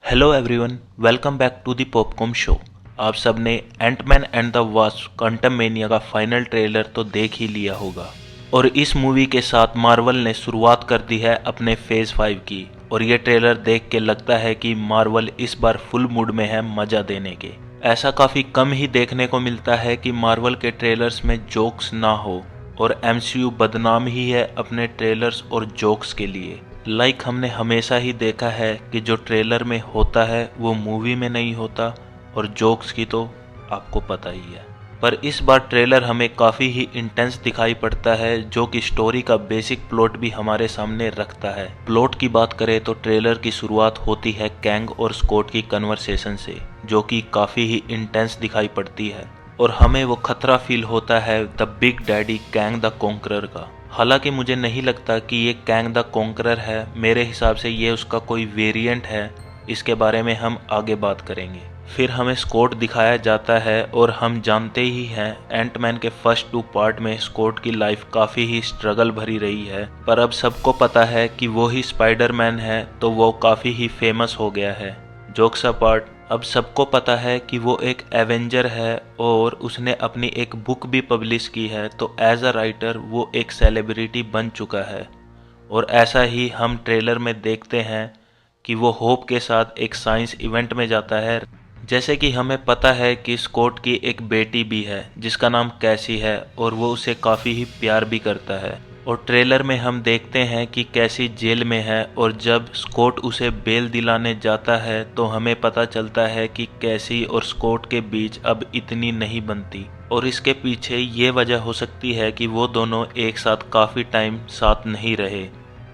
Hello everyone, welcome back to the popcorn show. आप सब ने Ant Man and the Wasp Quantumania का final trailer तो देख ही लिया होगा और इस मूवी के साथ मार्वल ने शुरुआत कर दी है अपने फेज 5 की। और ये ट्रेलर देख के लगता है कि मार्वल इस बार फुल मूड में है मजा देने के। ऐसा काफी कम ही देखने को मिलता है कि मार्वल के ट्रेलर्स में जोक्स ना हो और एमसीयू बदनाम ही है अपने ट्रेलर्स और जोक्स के लिए। हमने हमेशा ही देखा है कि जो ट्रेलर में होता है वो मूवी में नहीं होता और जोक्स की तो आपको पता ही है। पर इस बार ट्रेलर हमें काफ़ी ही इंटेंस दिखाई पड़ता है, जो कि स्टोरी का बेसिक प्लॉट भी हमारे सामने रखता है। प्लॉट की बात करें तो ट्रेलर की शुरुआत होती है कैंग और स्कॉट की कन्वर्सेशन से, जो कि काफ़ी ही इंटेंस दिखाई पड़ती है और हमें वो खतरा फील होता है the big daddy Kang the conqueror का। हालांकि मुझे नहीं लगता कि ये कैंग द कॉन्करर है, मेरे हिसाब से ये उसका कोई वेरिएंट है। इसके बारे में हम आगे बात करेंगे। फिर हमें स्कॉट दिखाया जाता है और हम जानते ही हैं एंटमैन के फर्स्ट 2 पार्ट में स्कॉट की लाइफ काफ़ी ही स्ट्रगल भरी रही है, पर अब सबको पता है कि वो ही स्पाइडरमैन है तो वो काफ़ी ही फेमस हो गया है। जोक्स अपार्ट, अब सबको पता है कि वो एक एवेंजर है और उसने अपनी एक बुक भी पब्लिश की है, तो एज अ राइटर वो एक सेलिब्रिटी बन चुका है। और ऐसा ही हम ट्रेलर में देखते हैं कि वो होप के साथ एक साइंस इवेंट में जाता है। जैसे कि हमें पता है कि स्कॉट की एक बेटी भी है जिसका नाम कैसी है और वो उसे काफ़ी ही प्यार भी करता है। और ट्रेलर में हम देखते हैं कि कैसी जेल में है और जब स्कॉट उसे बेल दिलाने जाता है तो हमें पता चलता है कि कैसी और स्कॉट के बीच अब इतनी नहीं बनती। और इसके पीछे ये वजह हो सकती है कि वो दोनों एक साथ काफ़ी टाइम साथ नहीं रहे,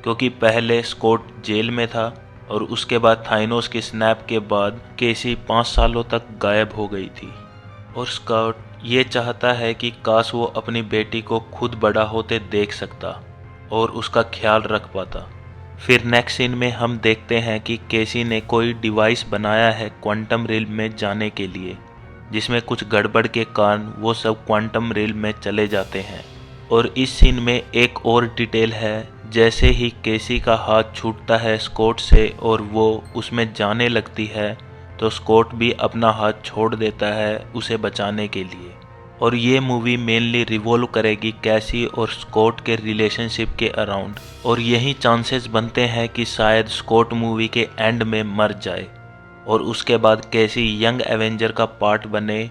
क्योंकि पहले स्कॉट जेल में था और उसके बाद थाइनोस के स्नैप के बाद केसी 5 सालों तक गायब हो गई थी। और स्कॉट ये चाहता है कि काश वो अपनी बेटी को खुद बड़ा होते देख सकता और उसका ख्याल रख पाता। फिर नेक्स्ट सीन में हम देखते हैं कि केसी ने कोई डिवाइस बनाया है क्वांटम रिल्म में जाने के लिए, जिसमें कुछ गड़बड़ के कारण वो सब क्वांटम रिल्म में चले जाते हैं। और इस सीन में एक और डिटेल है, जैसे ही केसी का हाथ छूटता है स्कॉट से और वो उसमें जाने लगती है तो स्कॉट भी अपना हाथ छोड़ देता है उसे बचाने के लिए। और ये मूवी मेनली रिवॉल्व करेगी कैसी और स्कॉट के रिलेशनशिप के अराउंड, और यही चांसेस बनते हैं कि शायद स्कॉट मूवी के एंड में मर जाए और उसके बाद कैसी यंग एवेंजर का पार्ट बने।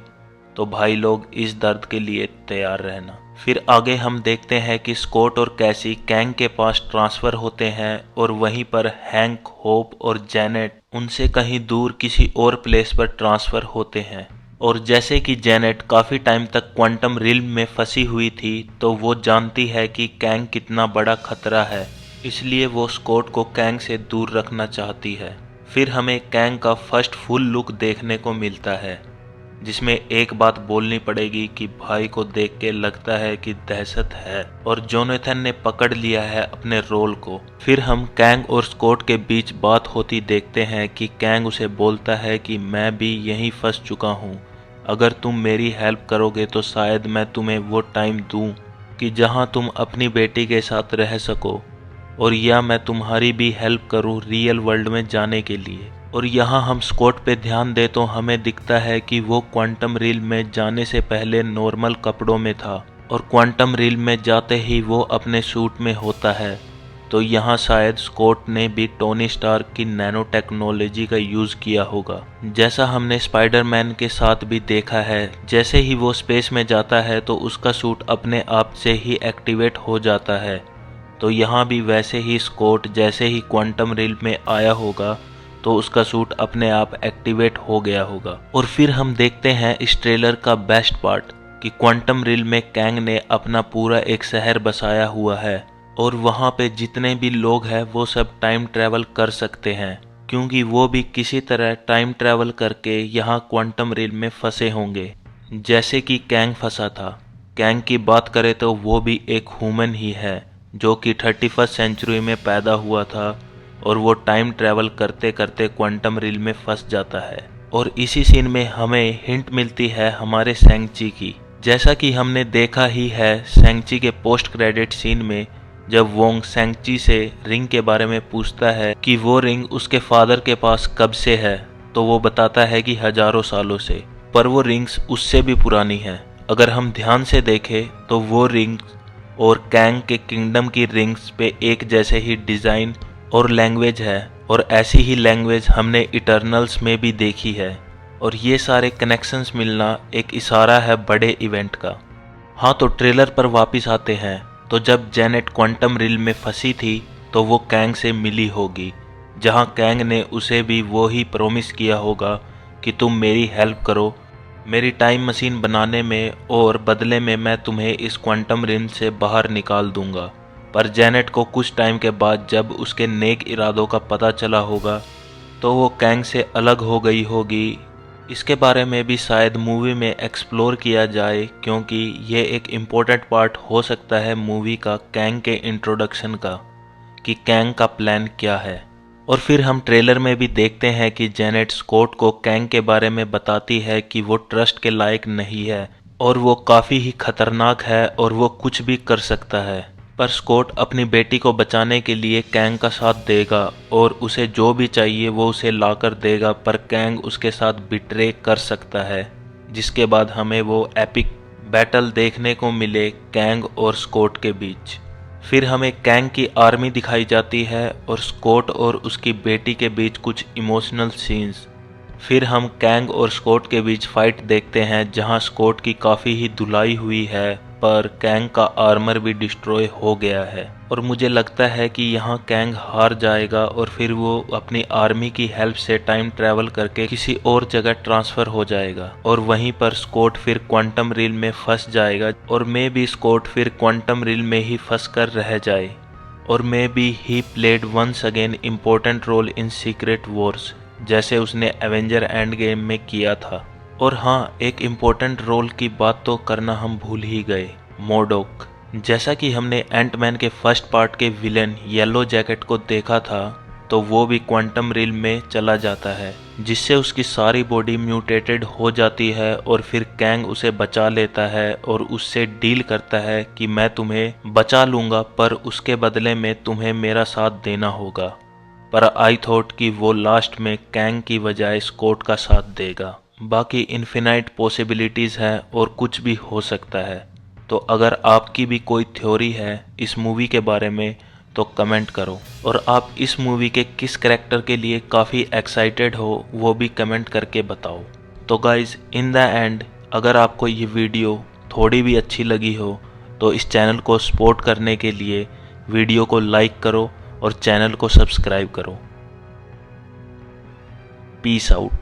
तो भाई लोग इस दर्द के लिए तैयार रहना। फिर आगे हम देखते हैं कि स्कॉट और कैसी कैंग के पास ट्रांसफ़र होते हैं और वहीं पर हैंक, होप और जैनेट उनसे कहीं दूर किसी और प्लेस पर ट्रांसफ़र होते हैं। और जैसे कि जैनेट काफ़ी टाइम तक क्वांटम रिल्म में फंसी हुई थी, तो वो जानती है कि कैंग कितना बड़ा खतरा है, इसलिए वो स्कॉट को कैंग से दूर रखना चाहती है। फिर हमें कैंग का फर्स्ट फुल लुक देखने को मिलता है, जिसमें एक बात बोलनी पड़ेगी कि भाई को देख के लगता है कि दहशत है और जोनाथन ने पकड़ लिया है अपने रोल को। फिर हम कैंग और स्कॉट के बीच बात होती देखते हैं कि कैंग उसे बोलता है कि मैं भी यहीं फंस चुका हूँ, अगर तुम मेरी हेल्प करोगे तो शायद मैं तुम्हें वो टाइम दूँ कि जहाँ तुम अपनी बेटी के साथ रह सको, और या मैं तुम्हारी भी हेल्प करूँ रियल वर्ल्ड में जाने के लिए। और यहाँ हम स्कॉट पे ध्यान दें तो हमें दिखता है कि वो क्वांटम रिल्म में जाने से पहले नॉर्मल कपड़ों में था और क्वांटम रिल्म में जाते ही वो अपने सूट में होता है। तो यहाँ शायद स्कॉट ने भी टोनी स्टार्क की नैनो टेक्नोलॉजी का यूज़ किया होगा, जैसा हमने स्पाइडरमैन के साथ भी देखा है। जैसे ही वो स्पेस में जाता है तो उसका सूट अपने आप से ही एक्टिवेट हो जाता है। तो यहाँ भी वैसे ही स्कॉट जैसे ही क्वांटम रिल्म में आया होगा तो उसका सूट अपने आप एक्टिवेट हो गया होगा। और फिर हम देखते हैं इस ट्रेलर का बेस्ट पार्ट कि क्वांटम रिल्म में कैंग ने अपना पूरा एक शहर बसाया हुआ है और वहाँ पे जितने भी लोग हैं वो सब टाइम ट्रैवल कर सकते हैं, क्योंकि वो भी किसी तरह टाइम ट्रैवल करके यहाँ क्वांटम रिल्म में फंसे होंगे, जैसे कि कैंग फंसा था। कैंग की बात करें तो वो भी एक ह्यूमन ही है जो कि 31st सेंचुरी में पैदा हुआ था और वो टाइम ट्रैवल करते करते क्वांटम रिल्म में फंस जाता है। और इसी सीन में हमें हिंट मिलती है हमारे शैंग-ची की। जैसा कि हमने देखा ही है शैंग-ची के पोस्ट क्रेडिट सीन में जब वोंग सेंगची से रिंग के बारे में पूछता है कि वो रिंग उसके फादर के पास कब से है, तो वो बताता है कि हजारों सालों से, पर वो रिंग्स उससे भी पुरानी है। अगर हम ध्यान से देखें तो वो रिंग्स और कैंग के किंगडम की रिंग्स पे एक जैसे ही डिज़ाइन और लैंग्वेज है, और ऐसी ही लैंग्वेज हमने इटर्नल्स में भी देखी है। और ये सारे कनेक्शंस मिलना एक इशारा है बड़े इवेंट का। हाँ, तो ट्रेलर पर वापस आते हैं। तो जब जेनेट क्वांटम रिल में फंसी थी तो वो कैंग से मिली होगी, जहाँ कैंग ने उसे भी वो ही प्रॉमिस किया होगा कि तुम मेरी हेल्प करो मेरी टाइम मशीन बनाने में, और बदले में मैं तुम्हें इस क्वांटम रिल से बाहर निकाल दूंगा। पर जेनेट को कुछ टाइम के बाद जब उसके नेक इरादों का पता चला होगा तो वो कैंग से अलग हो गई होगी। इसके बारे में भी शायद मूवी में एक्सप्लोर किया जाए, क्योंकि ये एक इम्पोर्टेंट पार्ट हो सकता है मूवी का कैंग के इंट्रोडक्शन का, कि कैंग का प्लान क्या है। और फिर हम ट्रेलर में भी देखते हैं कि जेनेट स्कॉट को कैंग के बारे में बताती है कि वो ट्रस्ट के लायक नहीं है और वो काफ़ी ही खतरनाक है और वो कुछ भी कर सकता है। पर स्कॉट अपनी बेटी को बचाने के लिए कैंग का साथ देगा और उसे जो भी चाहिए वो उसे लाकर देगा, पर कैंग उसके साथ बिट्रे कर सकता है, जिसके बाद हमें वो एपिक बैटल देखने को मिले कैंग और स्कॉट के बीच। फिर हमें कैंग की आर्मी दिखाई जाती है और स्कॉट और उसकी बेटी के बीच कुछ इमोशनल सीन्स। फिर हम कैंग और स्कॉट के बीच फाइट देखते हैं, जहां स्कॉट की काफ़ी ही धुलाई हुई है, पर कैंग का आर्मर भी डिस्ट्रॉय हो गया है। और मुझे लगता है कि यहाँ कैंग हार जाएगा और फिर वो अपनी आर्मी की हेल्प से टाइम ट्रैवल करके किसी और जगह ट्रांसफ़र हो जाएगा, और वहीं पर स्कॉट फिर क्वांटम रिल में फंस जाएगा, और मे बी स्कॉट फिर क्वांटम रिल में ही फंस कर रह जाए, और maybe he played once again important role in Secret Wars, जैसे उसने एवेंजर एंड गेम में किया था। और हाँ, एक इम्पोर्टेंट रोल की बात तो करना हम भूल ही गए, मोडोक। जैसा कि हमने एंटमैन के फर्स्ट पार्ट के विलेन येलो जैकेट को देखा था, तो वो भी क्वांटम रिल में चला जाता है, जिससे उसकी सारी बॉडी म्यूटेटेड हो जाती है, और फिर कैंग उसे बचा लेता है और उससे डील करता है कि मैं तुम्हें बचा लूँगा, पर उसके बदले में तुम्हें मेरा साथ देना होगा। पर आई थॉट कि वो लास्ट में कैंग की बजाय स्कॉट का साथ देगा। बाकी इन्फिनाइट पॉसिबिलिटीज़ हैं और कुछ भी हो सकता है। तो अगर आपकी भी कोई थ्योरी है इस मूवी के बारे में तो कमेंट करो, और आप इस मूवी के किस कैरेक्टर के लिए काफ़ी एक्साइटेड हो वो भी कमेंट करके बताओ। तो गाइज़, इन द एंड, अगर आपको ये वीडियो थोड़ी भी अच्छी लगी हो तो इस चैनल को सपोर्ट करने के लिए वीडियो को लाइक करो और चैनल को सब्सक्राइब करो। Peace out.